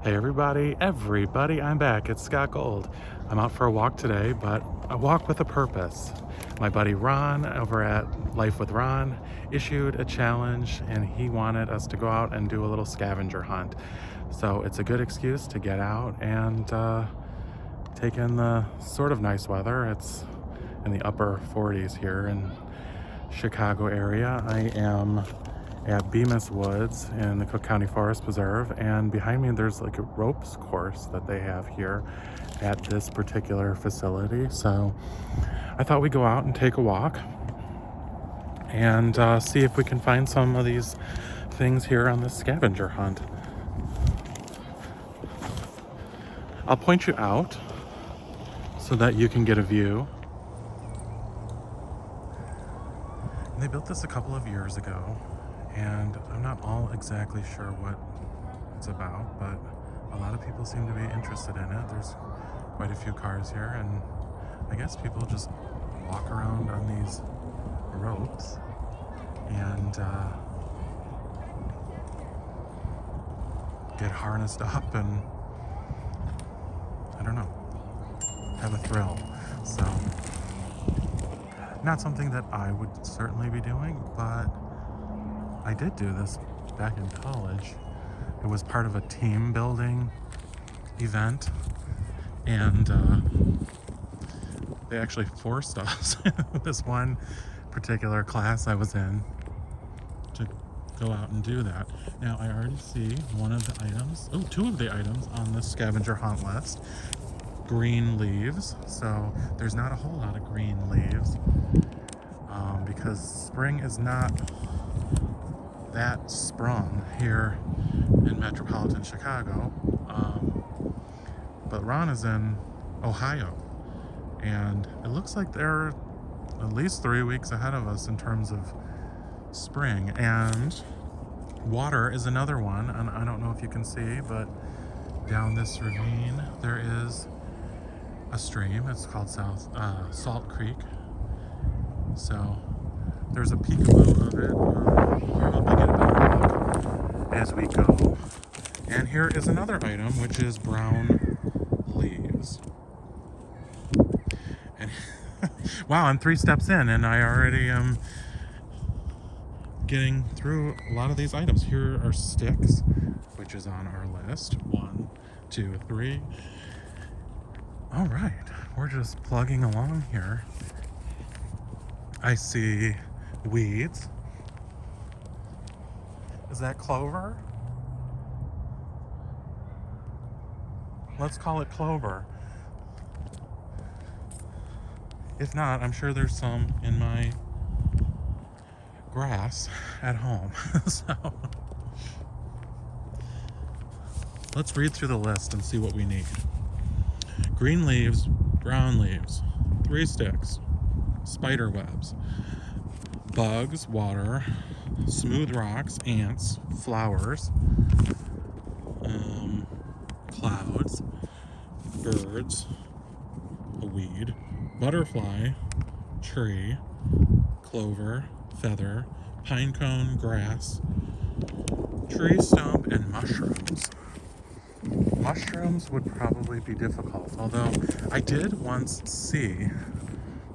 Hey everybody, I'm back. It's Scott Gold. I'm out for a walk today, but a walk with a purpose. My buddy Ron over at Life with Ron issued a challenge and he wanted us to go out and do a little scavenger hunt. So it's a good excuse to get out and take in the sort of nice weather. It's in the upper 40s here in Chicago area. I am at Bemis Woods in the Cook County Forest Preserve, and behind me there's like a ropes course that they have here at this particular facility. So I thought we'd go out and take a walk and see if we can find some of these things here on this scavenger hunt. I'll point you out so that you can get a view. And they built this a couple of years ago, and I'm not all exactly sure what it's about, but a lot of people seem to be interested in it. There's quite a few cars here, and I guess people just walk around on these ropes and get harnessed up and, I don't know, have a thrill. So, not something that I would certainly be doing, but I did do this back in college. It was part of a team building event, and they actually forced us, this one particular class I was in, to go out and do that. Now I already see one of the items, two of the items on the scavenger hunt list. Green leaves, so there's not a whole lot of green leaves because spring is not that sprung here in metropolitan Chicago, but Ron is in Ohio, and it looks like they're at least 3 weeks ahead of us in terms of spring. And water is another one, and I don't know if you can see, but down this ravine there is a stream. It's called Salt Creek. So there's a peekaboo of it. We'll begin about as we go. And here is another item, which is brown leaves. And wow, I'm 3 steps in, and I already am getting through a lot of these items. Here are sticks, which is on our list. 1, 2, 3. All right, we're just plugging along here. I see weeds. Is that clover? Let's call it clover. If not, I'm sure there's some in my grass at home. So let's read through the list and see what we need. Green leaves, brown leaves, 3 sticks, spider webs, bugs, water, smooth rocks, ants, flowers, clouds, birds, a weed, butterfly, tree, clover, feather, pine cone, grass, tree stump, and mushrooms. Mushrooms would probably be difficult, although I did once see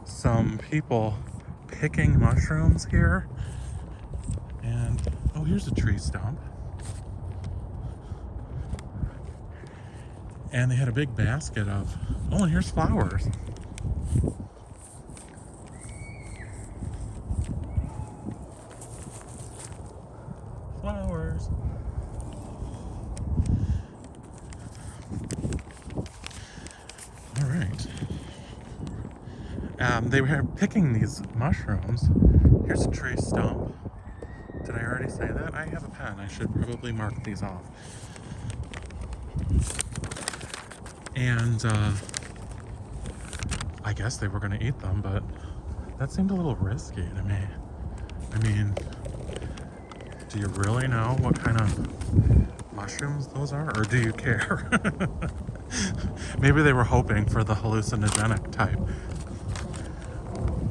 some people picking mushrooms here. And here's a tree stump. And they had a big basket of, and here's flowers. Flowers. All right. They were picking these mushrooms. Here's a tree stump. Did I already say that? I have a pen. I should probably mark these off. And I guess they were going to eat them, but that seemed a little risky to me. I mean, do you really know what kind of mushrooms those are, or do you care? Maybe they were hoping for the hallucinogenic type.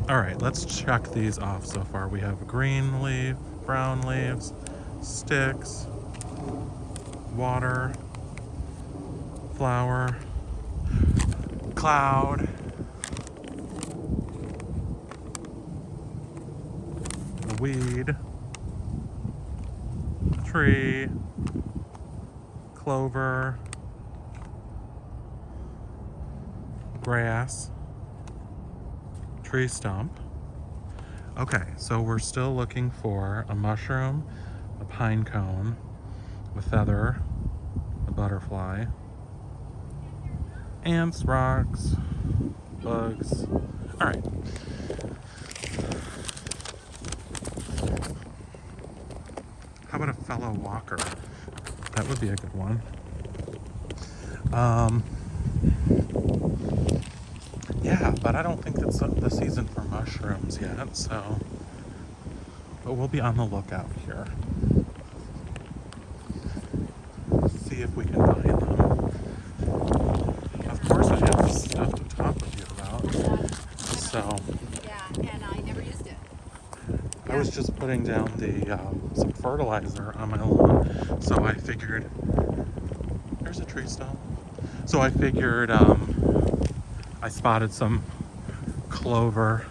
All right, let's check these off so far. We have green leaf, brown leaves, sticks, water, flower, cloud, weed, tree, clover, grass, tree stump. Okay, so we're still looking for a mushroom, a pine cone, a feather, a butterfly, ants, rocks, bugs. All right. How about a fellow walker? That would be a good one. Yeah, but I don't think it's the season for mushrooms yet, so. But we'll be on the lookout here. See if we can find them. Of course, I have stuff to talk with you about. So. Yeah, and I never used it. I was just putting down some fertilizer on my lawn, so I figured. There's a tree stump. So I figured I spotted some clover.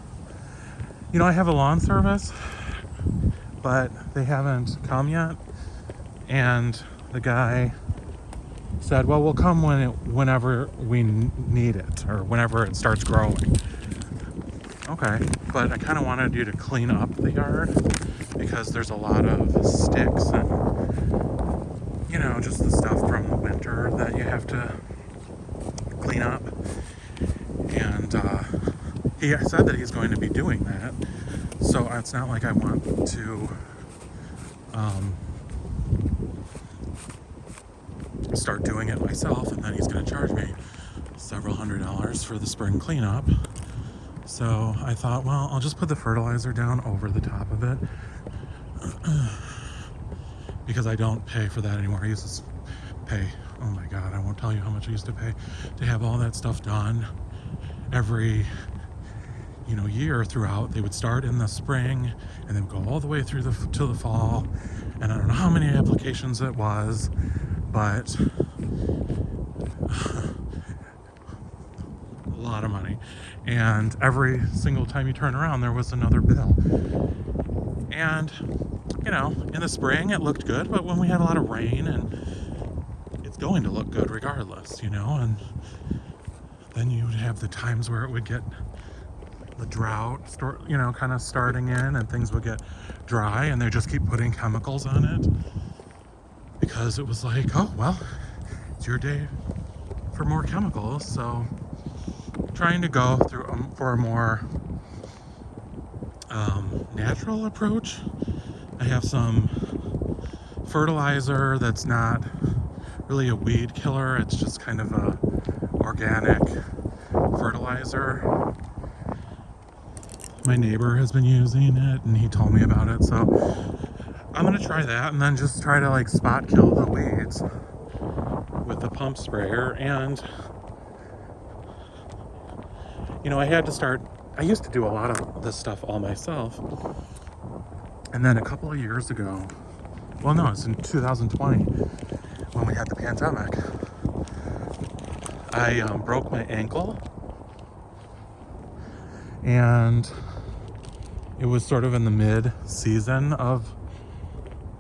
You know, I have a lawn service, but they haven't come yet. And the guy said, well, we'll come whenever we need it, or whenever it starts growing. Okay, but I kind of wanted you to clean up the yard because there's a lot of sticks and, you know, just the stuff from the winter that you have to clean up. And he said that he's going to be doing that. So it's not like I want to start doing it myself, and then he's going to charge me several $100s for the spring cleanup. So I thought, well, I'll just put the fertilizer down over the top of it because I don't pay for that anymore. I used to pay, oh my God, I won't tell you how much I used to pay to have all that stuff done every, you know, year throughout. They would start in the spring and then go all the way through to the fall. And I don't know how many applications it was, but a lot of money. And every single time you turn around, there was another bill. And, you know, in the spring it looked good, but when we had a lot of rain, and it's going to look good regardless, you know, and then you would have the times where it would get the drought, you know, kind of starting in, and things would get dry, and they just keep putting chemicals on it because it was like, oh, well, it's your day for more chemicals. So trying to go through for a more natural approach. I have some fertilizer that's not really a weed killer. It's just kind of a organic fertilizer. My neighbor has been using it and he told me about it, so I'm gonna try that and then just try to like spot kill the weeds with the pump sprayer. And you know, I used to do a lot of this stuff all myself, and then a couple of years ago, well no, it's in 2020 when we had the pandemic, I broke my ankle, and it was sort of in the mid-season of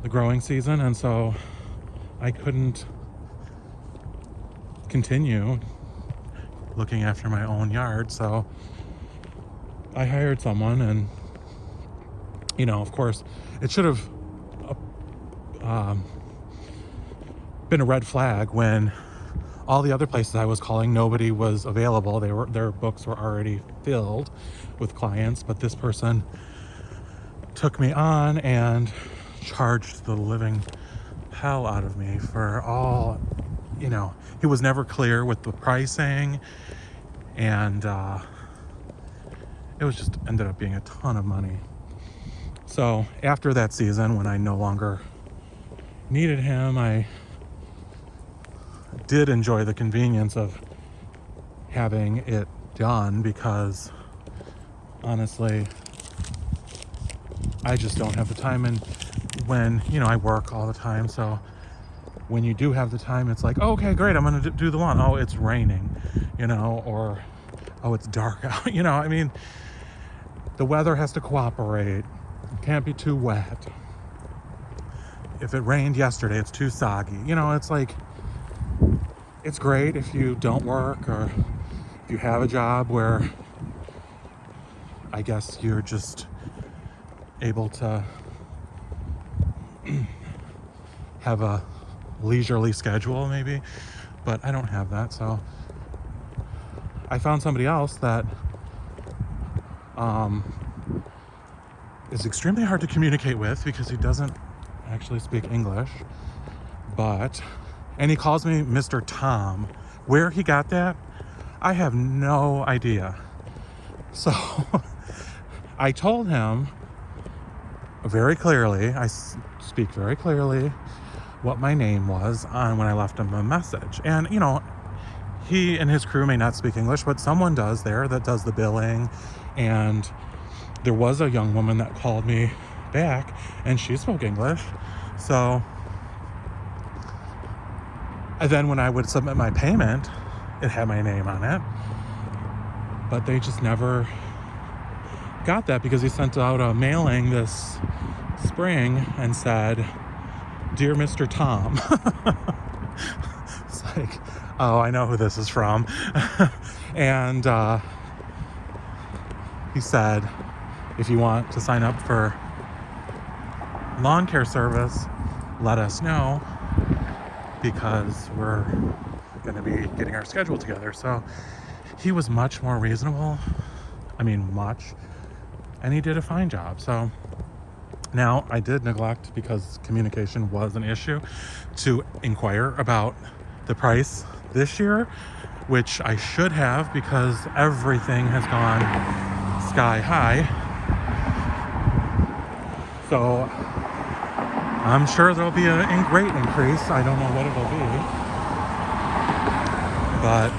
the growing season, and so I couldn't continue looking after my own yard, so I hired someone. And you know, of course, it should have been a red flag when all the other places I was calling, nobody was available. Their books were already filled with clients, but this person took me on and charged the living hell out of me for all, you know, he was never clear with the pricing, and it was just ended up being a ton of money. So after that season, when I no longer needed him, I did enjoy the convenience of having it done, because honestly, I just don't have the time. And when, you know, I work all the time, so when you do have the time, it's like, oh, okay, great, I'm gonna do the lawn. Oh, it's raining, or oh, it's dark out. I mean, the weather has to cooperate. It can't be too wet. If it rained yesterday, it's too soggy. It's like, it's great if you don't work, or if you have a job where I guess you're just able to have a leisurely schedule, maybe. But I don't have that, so I found somebody else that is extremely hard to communicate with because he doesn't actually speak English. And he calls me Mr. Tom. Where he got that, I have no idea. So I told him very clearly, I speak very clearly what my name was on when I left him a message. And, he and his crew may not speak English, but someone does there that does the billing. And there was a young woman that called me back and she spoke English. So, and then when I would submit my payment, it had my name on it. But they just never got that because he sent out a mailing this spring and said, "Dear Mr. Tom." It's like, oh, I know who this is from. And he said, if you want to sign up for lawn care service, let us know because we're going to be getting our schedule together. So he was much more reasonable. I mean, much. And he did a fine job. So now I did neglect, because communication was an issue, to inquire about the price this year, which I should have, because everything has gone sky high. So I'm sure there'll be a great increase. I don't know what it'll be, but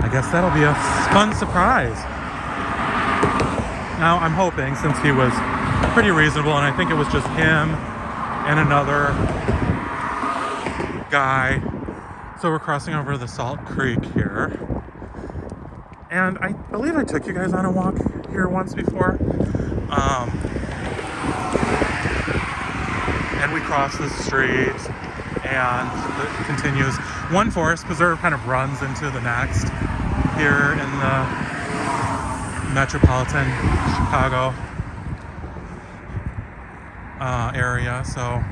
I guess that'll be a fun surprise. Now I'm hoping, since he was pretty reasonable, and I think it was just him and another guy. So we're crossing over the Salt Creek here. And I believe I took you guys on a walk here once before. And we cross the street and it continues. One forest preserve kind of runs into the next here in the metropolitan Chicago area. So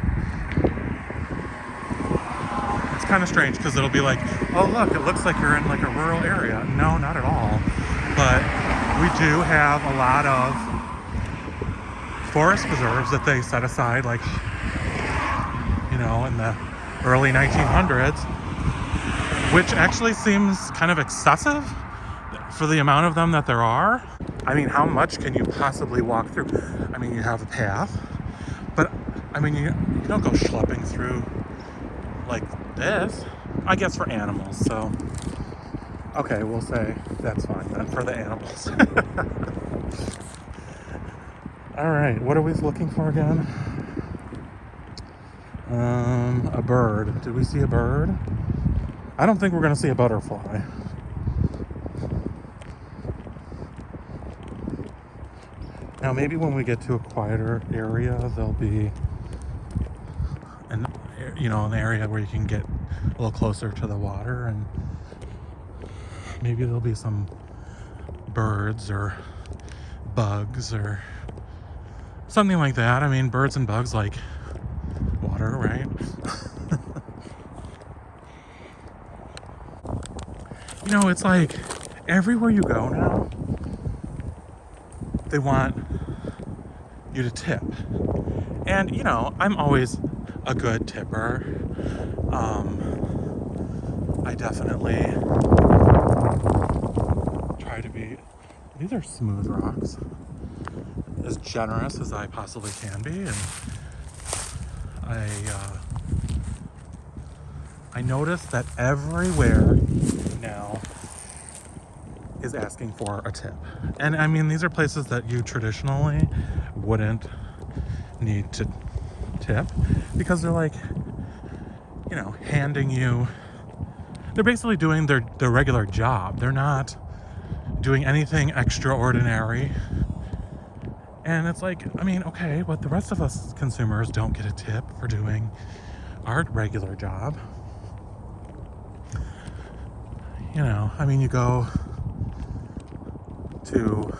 it's kind of strange because it'll be like, oh look, it looks like you're in like a rural area. No, not at all. But we do have a lot of forest preserves that they set aside, like, in the early 1900s, which actually seems kind of excessive for the amount of them that there are. I mean, how much can you possibly walk through? I mean, you have a path, but I mean, you don't go schlepping through like this, I guess, for animals. So, okay, we'll say that's fine then for the animals. All right, what are we looking for again? A bird. Did we see a bird? I don't think we're going to see a butterfly. Now, maybe when we get to a quieter area, there'll be an area where you can get a little closer to the water, and maybe there'll be some birds or bugs or something like that. I mean, birds and bugs like water, right? It's like everywhere you go now, they want you to tip. And, I'm always a good tipper. I definitely try to be, these are smooth rocks, as generous as I possibly can be. And I noticed that everywhere now is asking for a tip. And I mean, these are places that you traditionally wouldn't need to tip because they're like, handing you, they're basically doing their regular job. They're not doing anything extraordinary. And it's like, I mean, okay, but the rest of us consumers don't get a tip for doing our regular job. I mean, you go to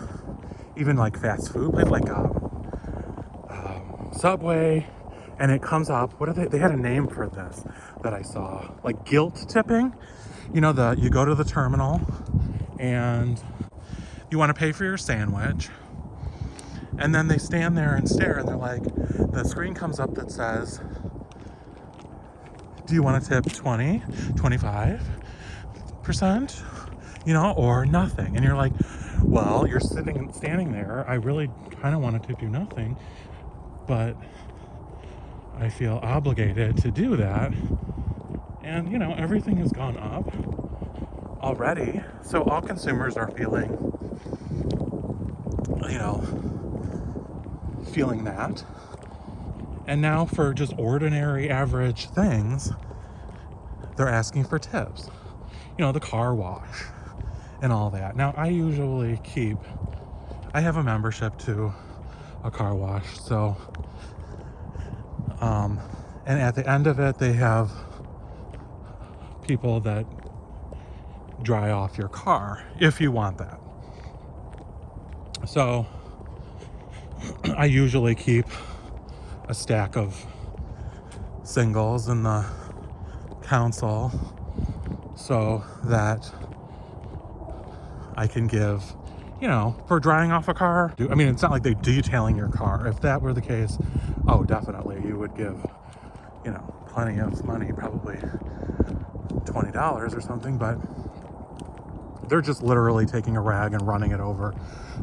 even like fast food place like Subway, and it comes up, what are they had a name for this that I saw, like guilt tipping. You go to the terminal and you want to pay for your sandwich, and then they stand there and stare, and they're like, the screen comes up that says, do you want to tip 20, 25%, or nothing? And you're like, well, you're standing there. I really kind of want to tip you nothing, but I feel obligated to do that. And, everything has gone up already. So all consumers are feeling that. And now for just ordinary average things, they're asking for tips. The car wash and all that. Now I have a membership to a car wash, so and at the end of it they have people that dry off your car if you want that. So I usually keep a stack of singles in the console so that I can give, for drying off a car. I mean, it's not like they're detailing your car. If that were the case, oh, definitely you would give, plenty of money, probably $20 or something, but they're just literally taking a rag and running it over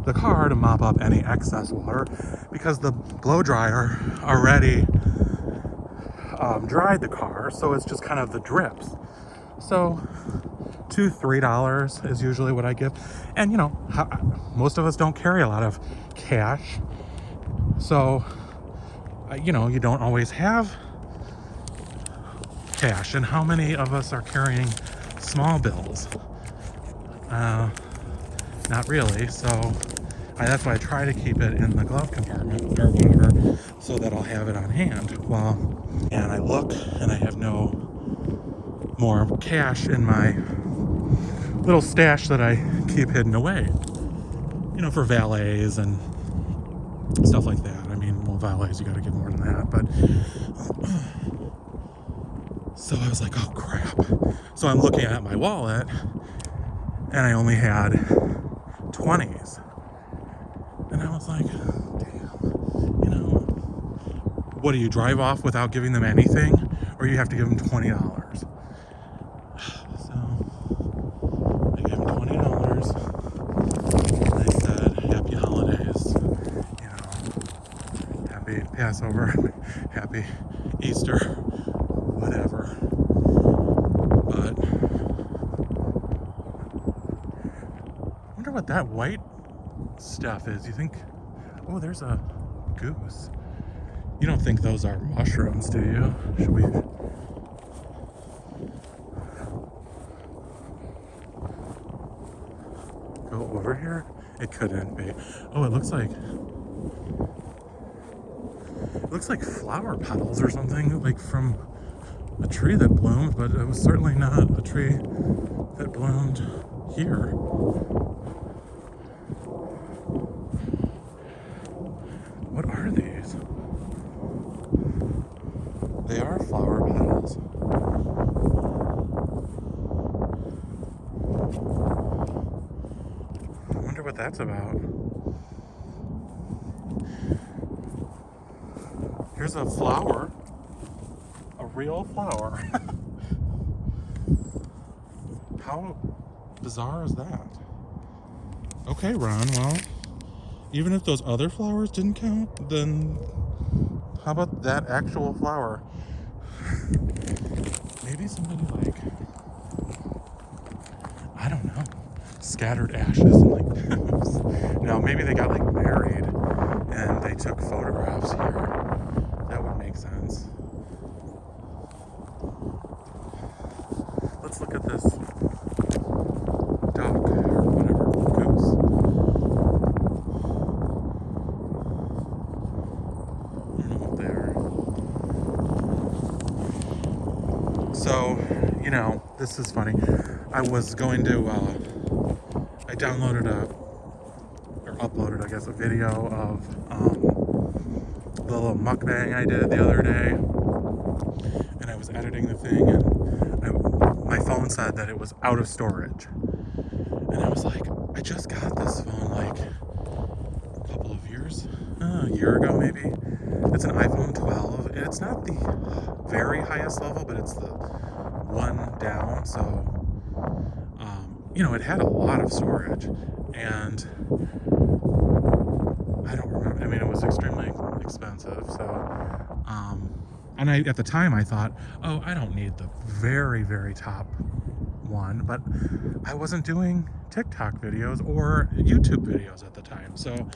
the car to mop up any excess water, because the blow dryer already dried the car, so it's just kind of the drips. So $2-3 is usually what I give. And most of us don't carry a lot of cash, so you don't always have cash. And how many of us are carrying small bills? Not really. So that's why I try to keep it in the glove compartment or whatever, so that I'll have it on hand. And I look and I have no more cash in my little stash that I keep hidden away, for valets and stuff like that. I mean, well, valets, you got to give more than that, but so I was like, oh crap. So I'm looking at my wallet and I only had 20s, and I was like, damn, what do you drive off without giving them anything, or you have to give them $20? So I gave him $20, and I said, happy holidays, happy Passover, happy Easter, whatever. But I wonder what that white stuff is. You think, oh, there's a goose. You don't think those are mushrooms, do you? Should we go over here? It couldn't be. Oh, it looks like flower petals or something, like from a tree that bloomed, but it was certainly not a tree that bloomed here. What are these? They are flower petals. I wonder what that's about. Here's a flower. A real flower. How bizarre is that? Okay, Ron, well, even if those other flowers didn't count, then how about that actual flower? Maybe somebody, like, I don't know, scattered ashes and like no, maybe they got like married and they took photographs here. That would make makes sense. Let's look at this duck or whatever, goose. I don't know what they are. So, you know, this is funny. I was going to, I downloaded or uploaded, I guess, a video of the little mukbang I did the other day. And I was editing the thing, and my phone said that it was out of storage. And I was like, I just got this phone like a couple of years, a year ago maybe. It's an iPhone 12, and it's not the very highest level, but it's the one down. So, you know, it had a lot of storage, and I don't remember. I mean, it was extremely expensive. So, and at the time I thought, oh, I don't need the very, very top one, but I wasn't doing TikTok videos or YouTube videos at the time. So,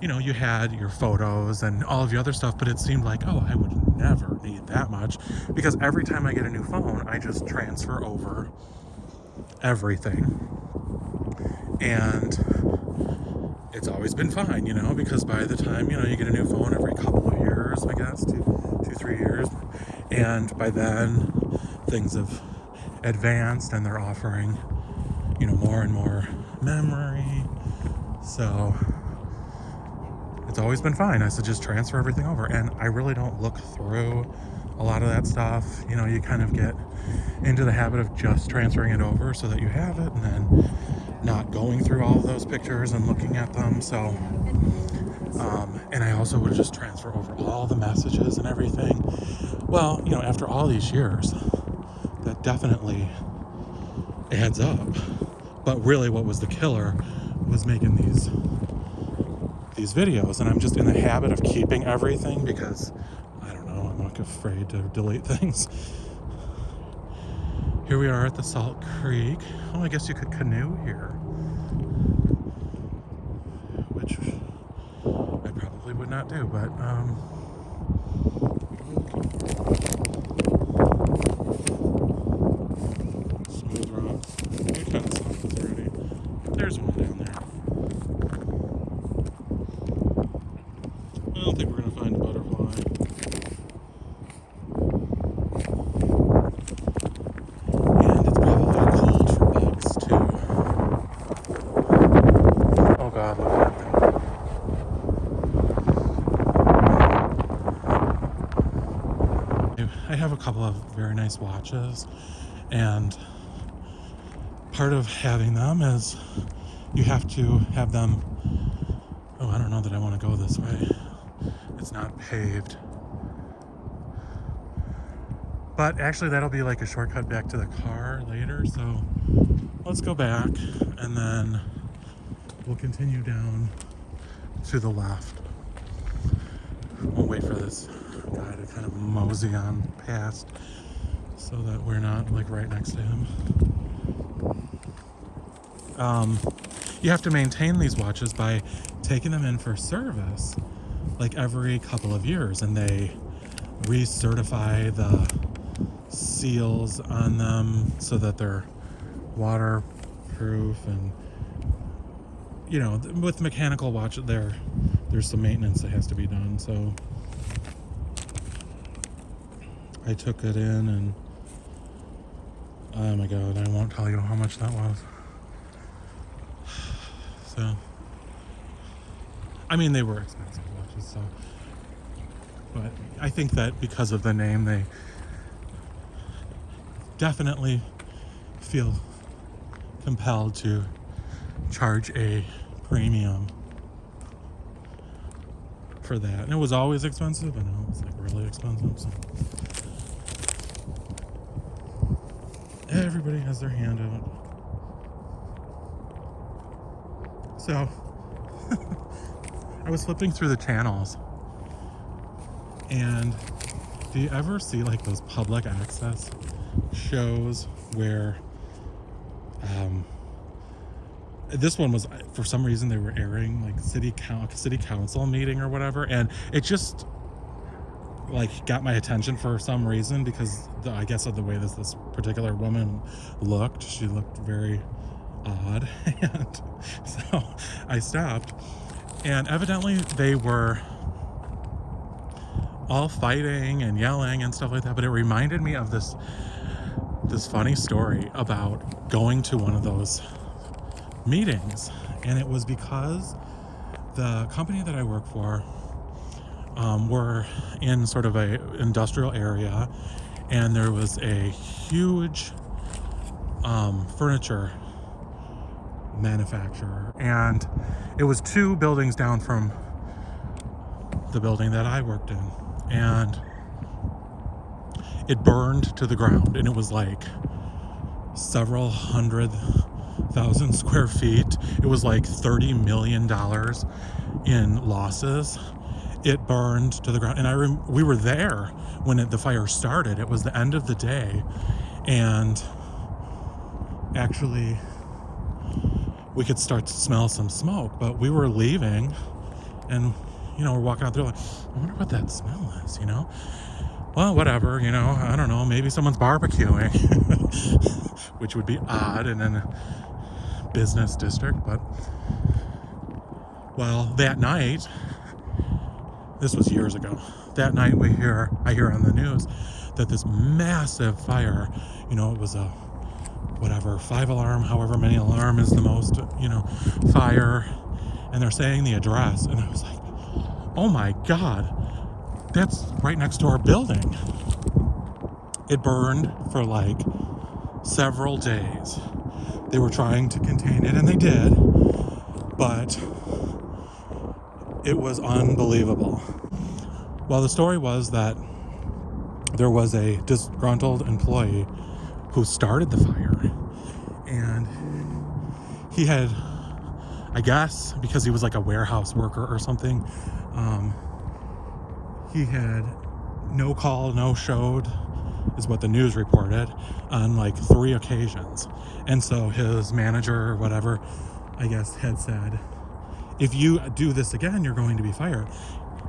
you know, you had your photos and all of your other stuff, but it seemed like, oh, I would never need that much, because every time I get a new phone, I just transfer over everything. And it's always been fine, you know, because by the time, you know, you get a new phone every couple of years, I guess, 3 years, and by then things have advanced and they're offering, you know, more and more memory. So it's always been fine. I said just transfer everything over, and I really don't look through a lot of that stuff. You know, you kind of get into the habit of just transferring it over so that you have it, and then not going through all of those pictures and looking at them. So and I also would just transfer over all the messages and everything. Well, you know, after all these years, that definitely adds up. But really what was the killer was making these videos, and I'm just in the habit of keeping everything because, I don't know, I'm not afraid to delete things. Here we are at the Salt Creek. Oh, I guess you could canoe here, which I probably would not do, but smooth rocks. We kind of saw this already. There's one down there. I don't think we're gonna find a butterfly. And it's probably cold for bugs too. Oh God, look at that thing. I have a couple of very nice watches, and part of having them is you have to have them. Oh, I don't know that I want to go this way. It's not paved. But actually that'll be like a shortcut back to the car later, so let's go back and then we'll continue down to the left. We'll wait for this guy to kind of mosey on past so that we're not like right next to him. You have to maintain these watches by taking them in for service like every couple of years, and they recertify the seals on them so that they're waterproof. And you know, with mechanical watch, there's some maintenance that has to be done. So I took it in, and oh my God, I won't tell you how much that was. So, I mean, they were expensive watches, so, but I think that because of the name, they definitely feel compelled to charge a premium for that. And it was always expensive, and now it's like really expensive. So everybody has their hand out. So I was flipping through the channels, and do you ever see like those public access shows where this one was, for some reason, they were airing like city council meeting or whatever, and it just, like got my attention for some reason, because I guess of the way this particular woman looked. She looked very odd. And so I stopped, and evidently they were all fighting and yelling and stuff like that. But it reminded me of this funny story about going to one of those meetings. And it was because the company that I work for, were in sort of a industrial area, and there was a huge furniture manufacturer, and it was 2 buildings down from the building that I worked in, and it burned to the ground, and it was like several 100,000 square feet. It was like $30 million in losses. It burned to the ground, and we were there when the fire started. It was the end of the day, and actually we could start to smell some smoke, but we were leaving, and we're walking out there like, I wonder what that smell is, well, whatever, I don't know, maybe someone's barbecuing, which would be odd in a business district. But well, that night, this was years ago, that night I hear on the news that this massive fire, it was a whatever 5 alarm, however many alarm is the most, fire, and they're saying the address, and I was like, oh my God, that's right next to our building. It burned for like several days. They were trying to contain it, and they did, but it was unbelievable. Well, the story was that there was a disgruntled employee who started the fire, and he had, I guess, because he was like a warehouse worker or something, he had no call, no showed, is what the news reported, on like 3 occasions. And so his manager or whatever, I guess, had said, if you do this again, you're going to be fired.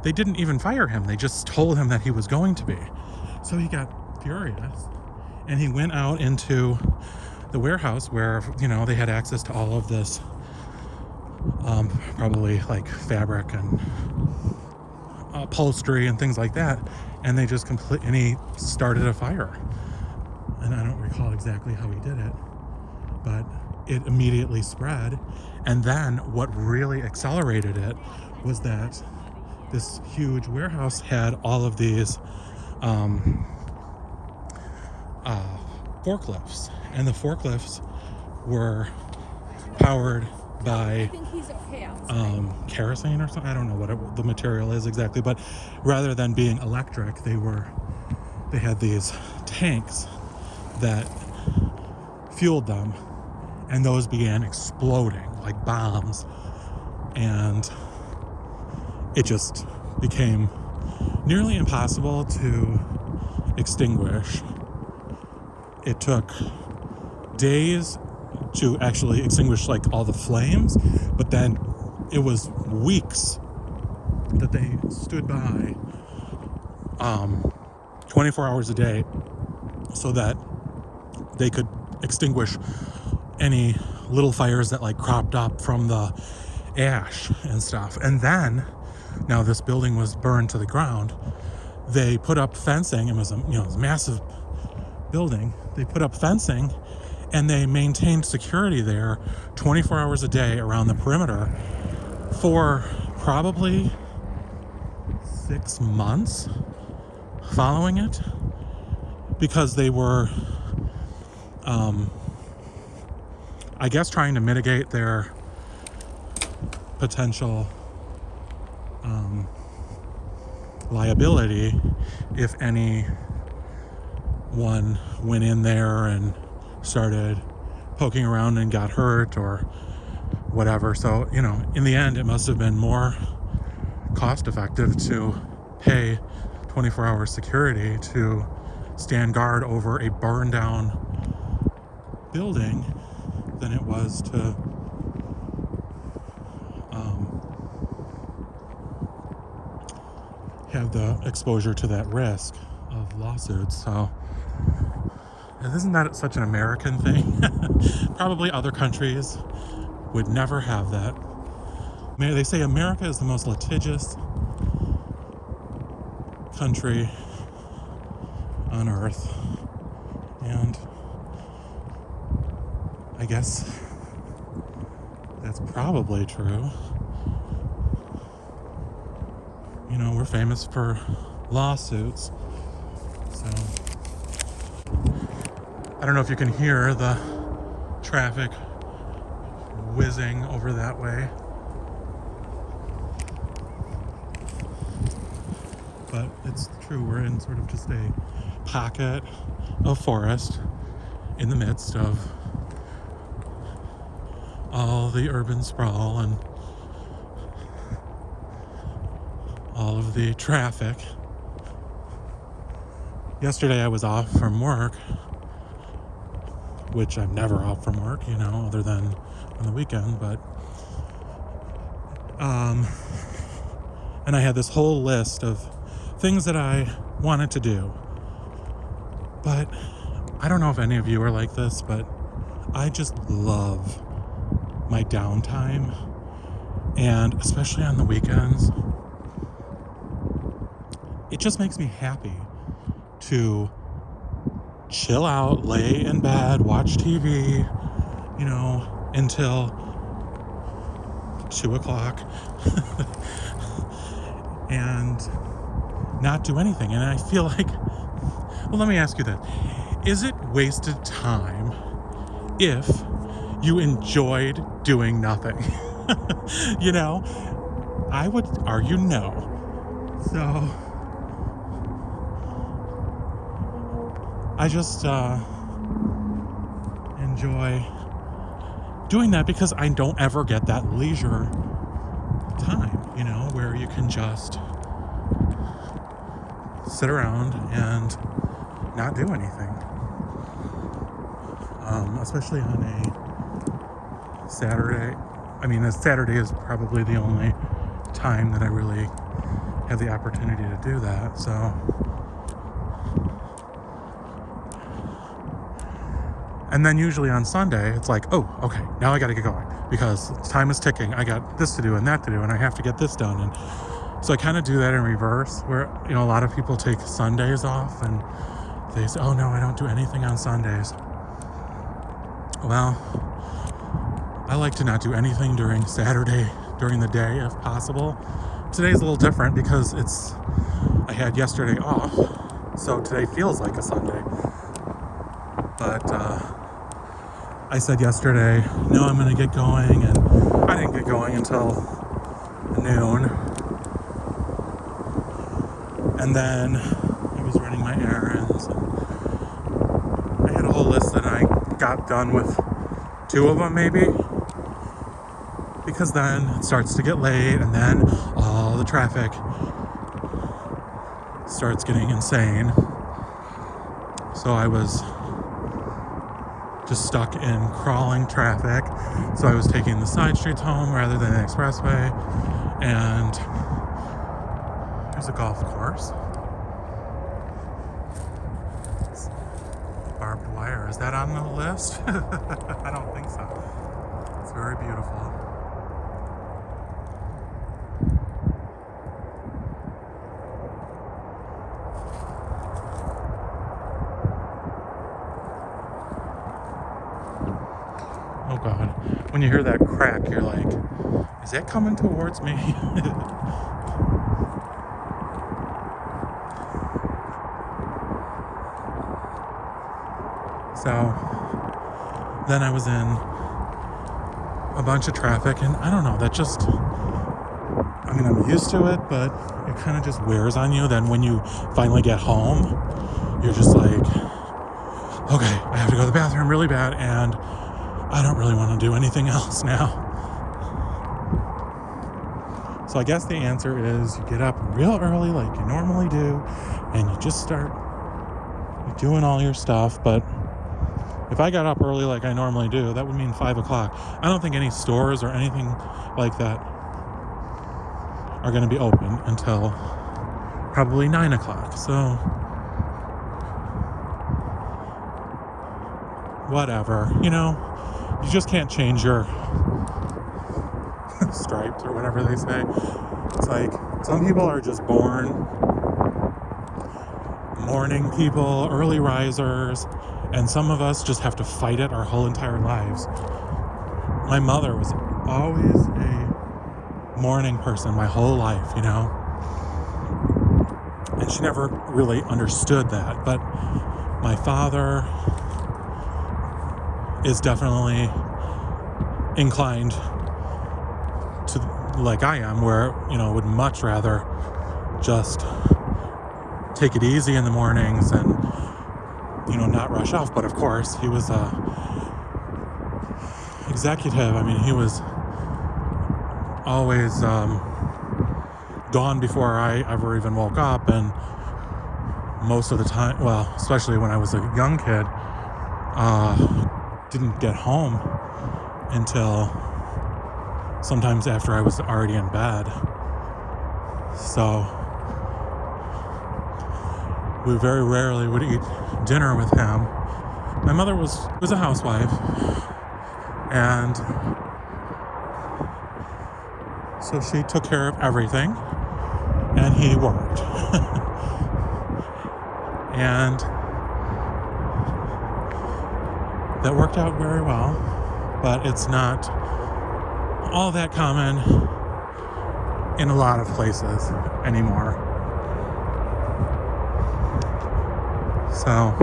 They didn't even fire him. They just told him that he was going to be. So he got furious, and he went out into the warehouse where, they had access to all of this, probably like fabric and upholstery and things like that. And they just and he started a fire. And I don't recall exactly how he did it, but it immediately spread. And then what really accelerated it was that this huge warehouse had all of these forklifts, and the forklifts were powered by kerosene or something. I don't know what the material is exactly, but rather than being electric, they had these tanks that fueled them, and those began exploding like bombs, and it just became nearly impossible to extinguish. It took days to actually extinguish like all the flames, but then it was weeks that they stood by 24 hours a day so that they could extinguish any little fires that like cropped up from the ash and stuff. And then, now this building was burned to the ground. They put up fencing. It was a massive building. They put up fencing, and they maintained security there 24 hours a day around the perimeter for probably 6 months following it, because they were I guess trying to mitigate their potential liability if anyone went in there and started poking around and got hurt or whatever. So, in the end, it must have been more cost effective to pay 24-hour security to stand guard over a burned down building than it was to have the exposure to that risk of lawsuits. So isn't that such an American thing? Probably other countries would never have that. They say America is the most litigious country on earth, and I guess that's probably true. You know, we're famous for lawsuits, so I don't know if you can hear the traffic whizzing over that way, but it's true. We're in sort of just a pocket of forest in the midst of all the urban sprawl and all of the traffic. Yesterday I was off from work, which I'm never off from work, you know, other than on the weekend, but and I had this whole list of things that I wanted to do. But I don't know if any of you are like this, but I just love my downtime, and especially on the weekends, it just makes me happy to chill out, lay in bed, watch TV, you know, until 2 o'clock and not do anything. And I feel like, well, let me ask you this. Is it wasted time if you enjoyed doing nothing? You know, I would argue no. So I just enjoy doing that because I don't ever get that leisure time, you know, where you can just sit around and not do anything. Especially on a Saturday. I mean, a Saturday is probably the only time that I really have the opportunity to do that. So and then usually on Sunday, it's like, oh, okay, now I got to get going because time is ticking. I got this to do and that to do, and I have to get this done. And so I kind of do that in reverse, where, you know, a lot of people take Sundays off and they say, oh no, I don't do anything on Sundays. Well, I like to not do anything during Saturday, during the day if possible. Today's a little different because I had yesterday off, so today feels like a Sunday. But I said yesterday, no, I'm going to get going, and I didn't get going until noon. And then I was running my errands, and I had a whole list that I got done with 2 of them maybe, because then it starts to get late, and then all the traffic starts getting insane. So I was just stuck in crawling traffic. So I was taking the side streets home rather than the expressway. And there's a golf course. It's barbed wire. Is that on the list? I don't think so. It's very beautiful. Oh God, when you hear that crack, you're like, is that coming towards me? So then I was in a bunch of traffic, and I don't know, that just, I mean, I'm used to it, but it kind of just wears on you. Then when you finally get home, you're just like, okay, I have to go to the bathroom really bad, and I don't really want to do anything else now. So I guess the answer is you get up real early like you normally do, and you just start doing all your stuff. But if I got up early like I normally do, that would mean 5 o'clock. I don't think any stores or anything like that are going to be open until probably 9 o'clock. So whatever, you just can't change your stripes or whatever they say. It's like some people are just born morning people, early risers, and some of us just have to fight it our whole entire lives. My mother was always a morning person my whole life, and she never really understood that. But my father is definitely inclined to, like I am, where, would much rather just take it easy in the mornings and, not rush off. But of course, he was a executive. I mean, he was always gone before I ever even woke up, and most of the time, well, especially when I was a young kid, didn't get home until sometimes after I was already in bed. So we very rarely would eat dinner with him. My mother was a housewife, and so she took care of everything, and he worked. And that worked out very well, but it's not all that common in a lot of places anymore. So,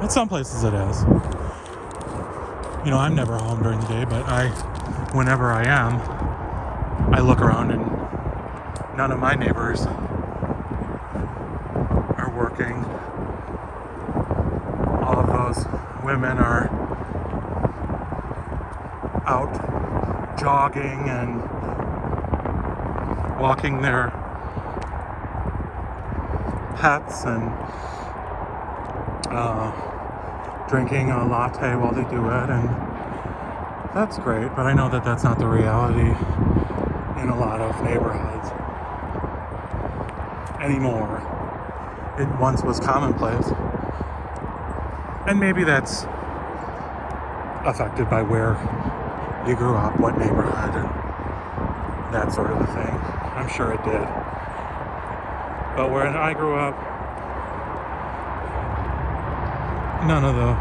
at some places it is. I'm never home during the day, but whenever I am, I look around and none of my neighbors are working. All of those women are out jogging and walking their pets and drinking a latte while they do it, and that's great. But I know that that's not the reality in a lot of neighborhoods anymore. It once was commonplace, and maybe that's affected by where you grew up, what neighborhood, and that sort of a thing. I'm sure it did. But where I grew up, none of the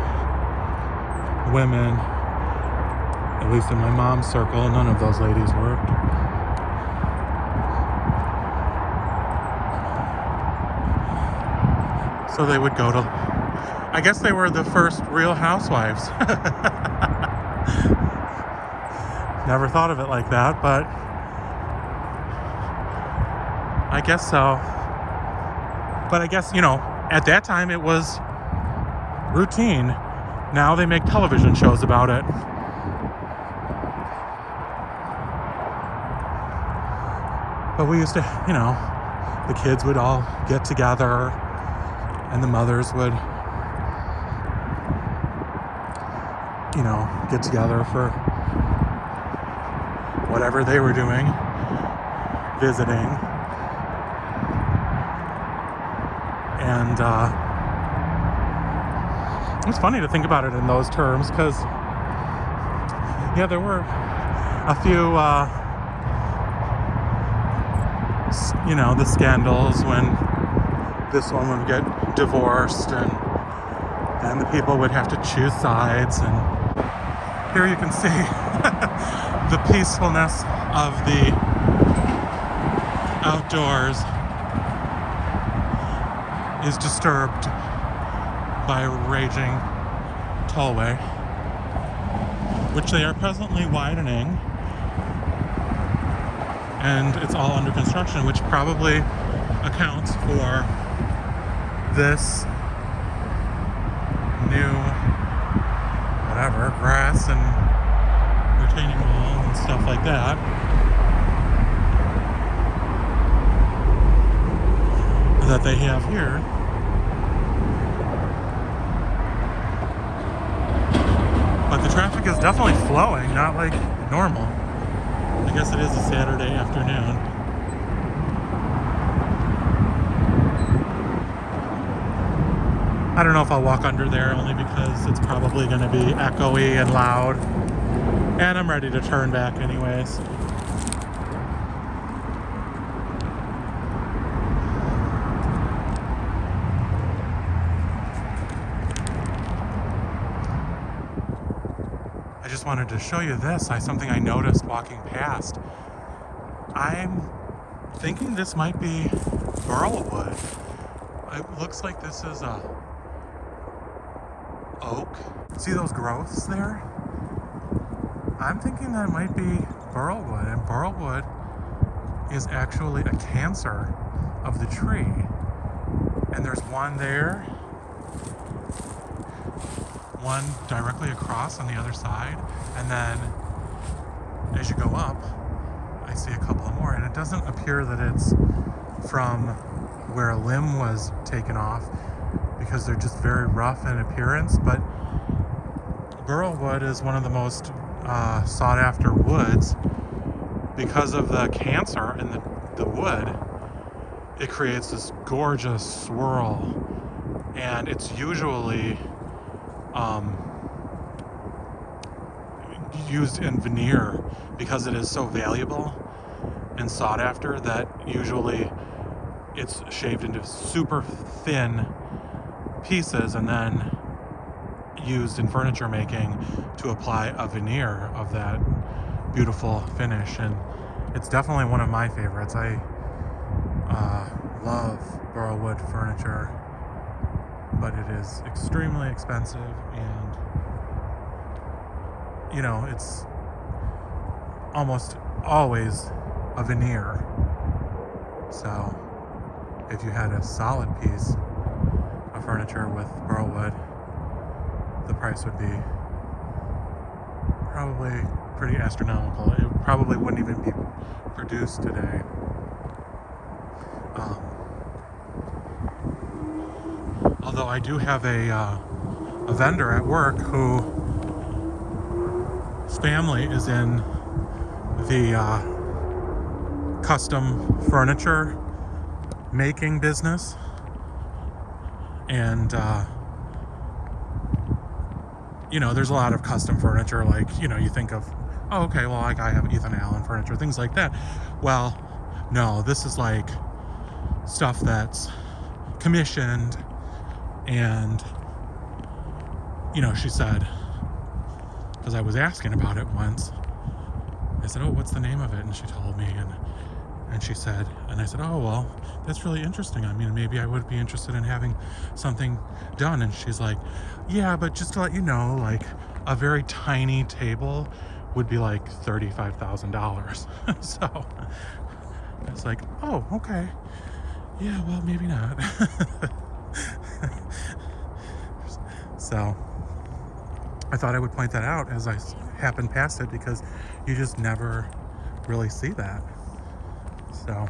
women, at least in my mom's circle, none of those ladies worked. So they would go to, I guess they were the first real housewives. Never thought of it like that, but I guess so. But I guess, at that time it was routine. Now they make television shows about it. But we used to, the kids would all get together, and the mothers would, get together for whatever they were doing, visiting. And it's funny to think about it in those terms, because there were a few the scandals when this one would get divorced, and then the people would have to choose sides. And here you can see the peacefulness of the outdoors is disturbed by a raging tollway, which they are presently widening, and it's all under construction, which probably accounts for this new grass and retaining wall and stuff like that. That they have here. But the traffic is definitely flowing, not like normal. I guess it is a Saturday afternoon. I don't know if I'll walk under there, only because it's probably going to be echoey and loud. And I'm ready to turn back anyways. I just wanted to show you this. Something I noticed walking past. I'm thinking this might be burl wood. It looks like this is a oak. See those growths there? I'm thinking that might be burl wood, and burl wood is actually a cancer of the tree. And there's one there, one directly across on the other side, and then as you go up, I see a couple more, and it doesn't appear that it's from where a limb was taken off, because they're just very rough in appearance. But burl wood is one of the most sought after woods because of the cancer in the wood. It creates this gorgeous swirl, and it's usually used in veneer because it is so valuable and sought after that usually it's shaved into super thin pieces and then used in furniture making to apply a veneer of that beautiful finish. And it's definitely one of my favorites. I love burl wood furniture, but it is extremely expensive, and you know, it's almost always a veneer. So if you had a solid piece of furniture with burl wood, the price would be probably pretty astronomical. It probably wouldn't even be produced today. Although I do have a vendor at work whose family is in the custom furniture making business, and you know, there's a lot of custom furniture, like, you know, you think of, oh, okay, well, like I have Ethan Allen furniture, things like that. Well, no, this is like stuff that's commissioned. And you know, she said, because I was asking about it once, I said, oh, what's the name of it? And she told me, and she said, and I said, oh, well, that's really interesting. I mean, maybe I would be interested in having something done. And she's like, yeah, but just to let you know, like a very tiny table would be like $35,000. So it's like, oh, okay. Yeah, well, maybe not. So I thought I would point that out as I happened past it, because you just never really see that. So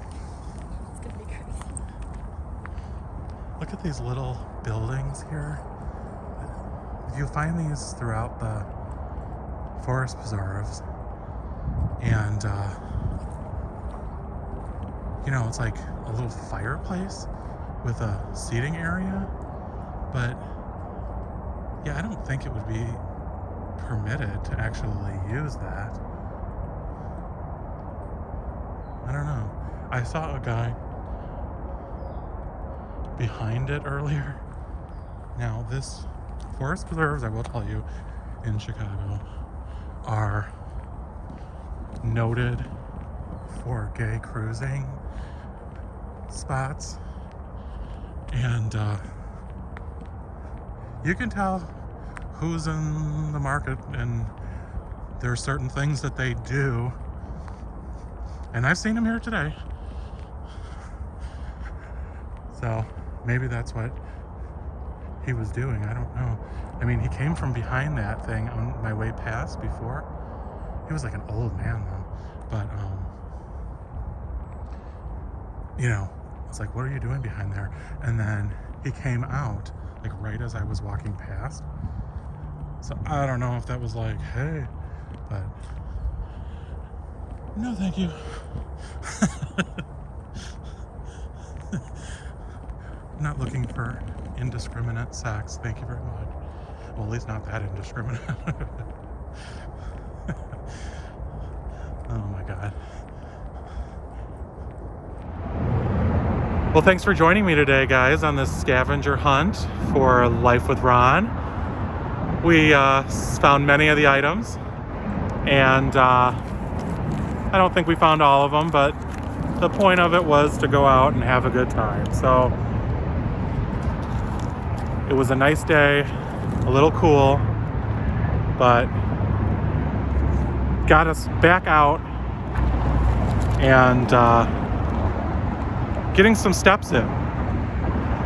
look at these little buildings here. You find these throughout the forest preserves, and you know, it's like a little fireplace with a seating area, but yeah, I don't think it would be permitted to actually use that. I don't know. I saw a guy behind it earlier. Now, this forest preserves, I will tell you, in Chicago are noted for gay cruising spots, and you can tell who's in the market, and there are certain things that they do, and I've seen them here today. So maybe that's what he was doing. I don't know. I mean, he came from behind that thing on my way past before. He was like an old man though, but you know, it's like, what are you doing behind there? And then he came out like right as I was walking past. So I don't know if that was like, hey, but no, thank you. Not looking for indiscriminate sex. Thank you very much. Well, at least not that indiscriminate. Oh my God. Well, thanks for joining me today, guys, on this scavenger hunt for Life with Ron. We found many of the items, and I don't think we found all of them, but the point of it was to go out and have a good time. So it was a nice day, a little cool, but got us back out and getting some steps in,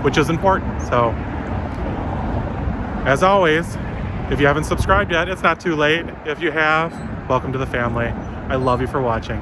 which is important. So as always, if you haven't subscribed yet, it's not too late. If you have, welcome to the family. I love you for watching.